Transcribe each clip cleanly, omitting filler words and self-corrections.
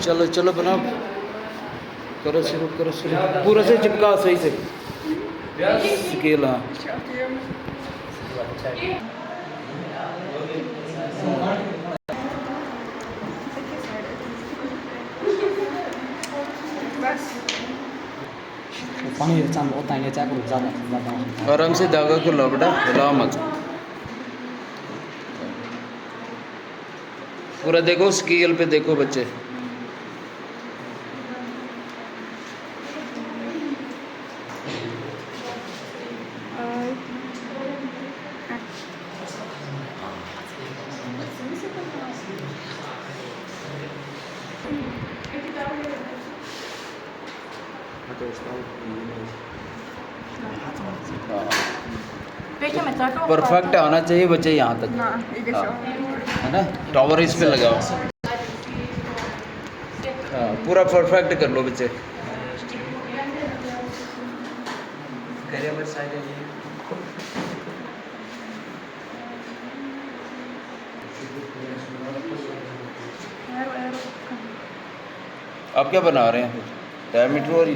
चलो चलो बनाओ, करो शुरू, करो शुरू, पूरा से चिपका सही से स्केल। हाँ पानी चाम उताने चाको ज़्यादा आराम से धागा को लो बेटा, हिलाओ मत। पूरा देखो, स्केल पे देखो बच्चे। परफेक्ट आना चाहिए बच्चे यहाँ तक, है ना। टॉवर इस पे लगाओ। हाँ पूरा परफेक्ट कर लो बच्चे। आप क्या बना रहे हैं? डायमीटर और ही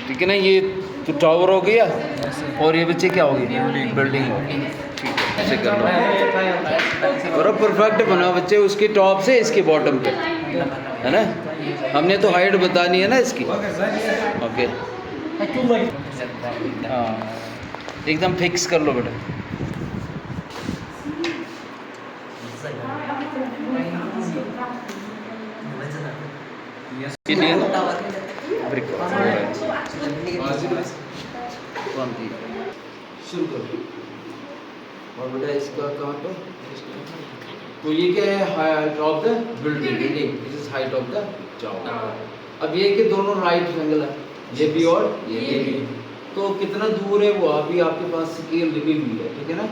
ठीक है ना। ये तो टावर हो गया और ये बच्चे क्या होगी? बिल्डिंग होगी। ठीक है, ऐसे कर लो। और परफेक्ट बना बच्चे, उसके टॉप से इसके बॉटम पे, है ना। हमने तो हाइट बतानी है ना इसकी। ओके हाँ एकदम फिक्स कर लो बेटा। शुरू करो। और बेटा इसका कहाँ पे? तो ये क्या है? Height of the building, this is height of the tower. अब ये कि दोनों राइट एंगल है, ये भी और ये भी। तो कितना दूर है वो अभी आपके पास स्केल लिखी हुई है, ठीक है ना।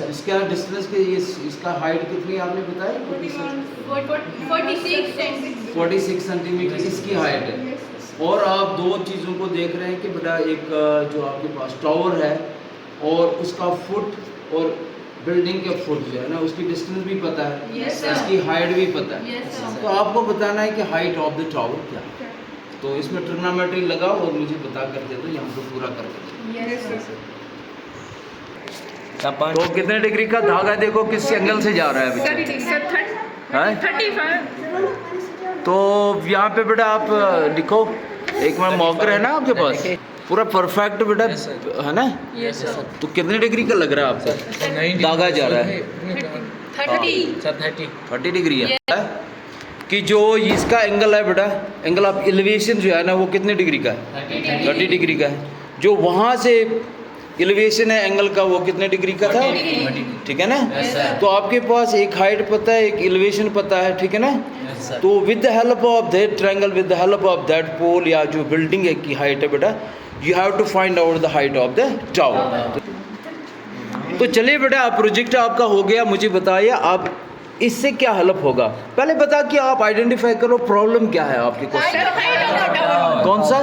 इसका डिस्टेंस के ये इसका हाइट कितनी आपने बताया? 46 सेंटीमीटर इसकी हाइट है। और आप दो चीज़ों को देख रहे हैं कि बेटा एक जो आपके पास टावर है और उसका फुट और बिल्डिंग के फुट जो है ना उसकी डिस्टेंस भी पता है, इसकी हाइट भी पता है। तो आपको बताना है कि हाइट ऑफ द टावर क्या है। तो इसमें ट्रिग्नोमेट्री लगाओ और मुझे बता कर दे दो, यहाँ पे पूरा करके। तो कितने डिग्री का धागा देखो किस एंगल से जा रहा है अभी? 35। तो यहाँ पे बेटा आप लिखो, एक बार मॉकर है ना आपके पास, पूरा परफेक्ट बेटा है ना। तो कितने डिग्री का लग रहा है आपको धागा जा रहा है? 30 डिग्री है कि जो इसका एंगल है बेटा, एंगल ऑफ एलिवेशन जो है ना वो कितने डिग्री का है? 30 डिग्री का है। जो वहाँ से एलिवेशन है एंगल का वो कितने डिग्री का था? ठीक है ना। तो आपके पास एक हाइट पता है, एक एलिवेशन पता है, ठीक है ना। तो with the help of that triangle, with the help of that pole या जो बिल्डिंग है की हाइट है बेटा, you have to find out the height of the tower. तो चलिए बेटा आप प्रोजेक्ट आपका हो गया, मुझे बताइए आप इससे क्या हेल्प होगा। पहले बता कि आप आइडेंटिफाई करो प्रॉब्लम क्या है आपके क्वेश्चन। कौन सा?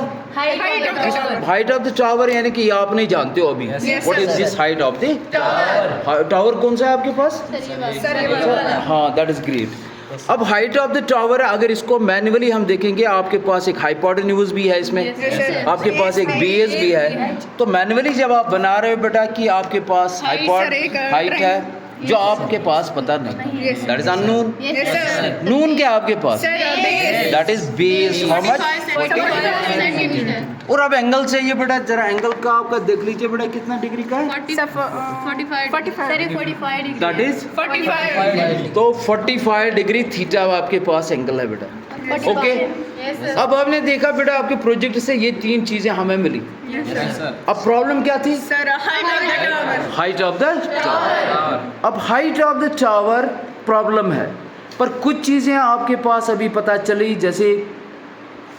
हाइट ऑफ द टावर, यानी कि आप नहीं जानते हो अभी what is this height of the tower. कौन सा है आपके पास? हाँ दैट इज ग्रेट। अब हाइट ऑफ द टावर है, अगर इसको मैन्युअली हम देखेंगे, आपके पास एक हाइपोटेन्यूज भी है इसमें, आपके पास एक बेस भी है। तो मैन्युअली जब आप बना रहे हो बेटा कि आपके पास हाइट है जो आपके पास पता नहीं, दैट इज अननोन। नून क्या आपके पास? That is base. How much? और अब एंगल चाहिए बेटा, जरा एंगल का आपका देख लीजिए बेटा कितना डिग्री का है? 45 दैट इज 45। तो 45 डिग्री थीटा आपके पास एंगल है बेटा। ओके अब आपने देखा बेटा आपके प्रोजेक्ट से ये तीन चीजें हमें मिली। अब प्रॉब्लम क्या थी? Sir height of the tower. Height of the tower. अब height of the tower problem है, पर कुछ चीज़ें आपके पास अभी पता चली, जैसे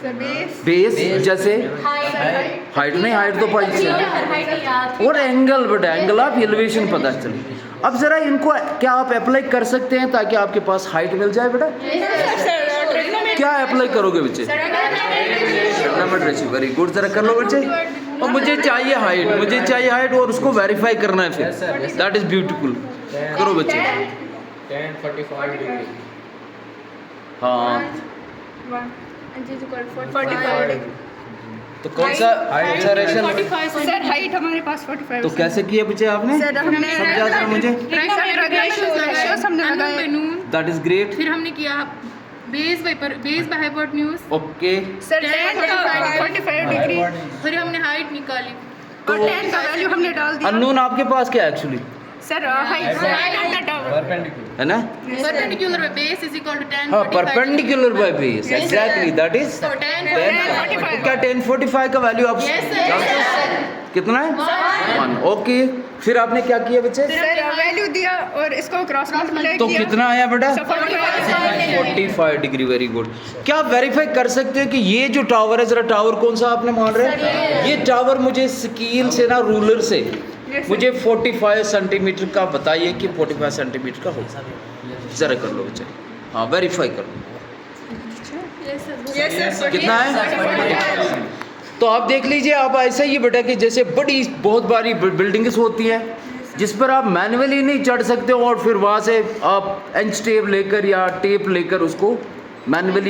बेस, जैसे हाइट नहीं, हाइट तो पता चली, और एंगल, बेटा एंगल ऑफ एलिवेशन पता चली। अब ज़रा इनको क्या आप अप्लाई कर सकते हैं ताकि आपके पास हाइट मिल जाए बेटा? क्या अप्लाई करोगे बच्चे? ट्रिग्नोमेट्री, वेरी गुड, ज़रा कर लो बच्चे। और मुझे चाहिए हाइट और उसको वेरीफाई करना है फिर, दैट इज़ ब्यूटीफुल। करो बच्चे। 10 45 डिग्री। हाँ, 45 तो कौन सा रेशन? सर हाइट हमारे पास 45। तो कैसे किया बच्चे आपने? सर हमने समझा दो मुझे। रेशियोस हमने लगाए। That is great. फिर हमने किया base by hypotenuse. Okay, sir 10 का 45 डिग्री फिर हमने हाइट निकाली। और 10 का वैल्यू हमने डाल दिया। अननोन आपके पास क्या actually sir height of the tower perpendicular. है ना? Perpendicular by base is equal to 10 हाँ, perpendicular by base, exactly, that is So 10 क्या 1045 का वैल्यू आप Yes, sir. जानते हो? कितना है? 1। ओके, फिर आपने क्या किया बच्चे? सर वैल्यू दिया और इसको क्रॉस मल्टीप्लाई तो किया। कितना आया बेटा? 45 डिग्री, वेरी गुड। क्या आप वेरीफाई कर सकते हैं कि ये जो टावर है, जरा टावर कौन सा आपने मान रहे हैं? ये टावर मुझे स्केल से ना, रूलर से मुझे 45 सेंटीमीटर का बताइए कि 45 सेंटीमीटर का होगा। जरा कर लो बच्चे, हाँ वेरीफाई कर लो। यस सर कितना है? तो आप देख लीजिए, आप ऐसा ही बेटा कि जैसे बड़ी बहुत बड़ी बिल्डिंग्स होती हैं जिस पर आप मैनुअली नहीं चढ़ सकते हो और फिर वहाँ से आप इंच टेप लेकर या टेप लेकर उसको मैनुअली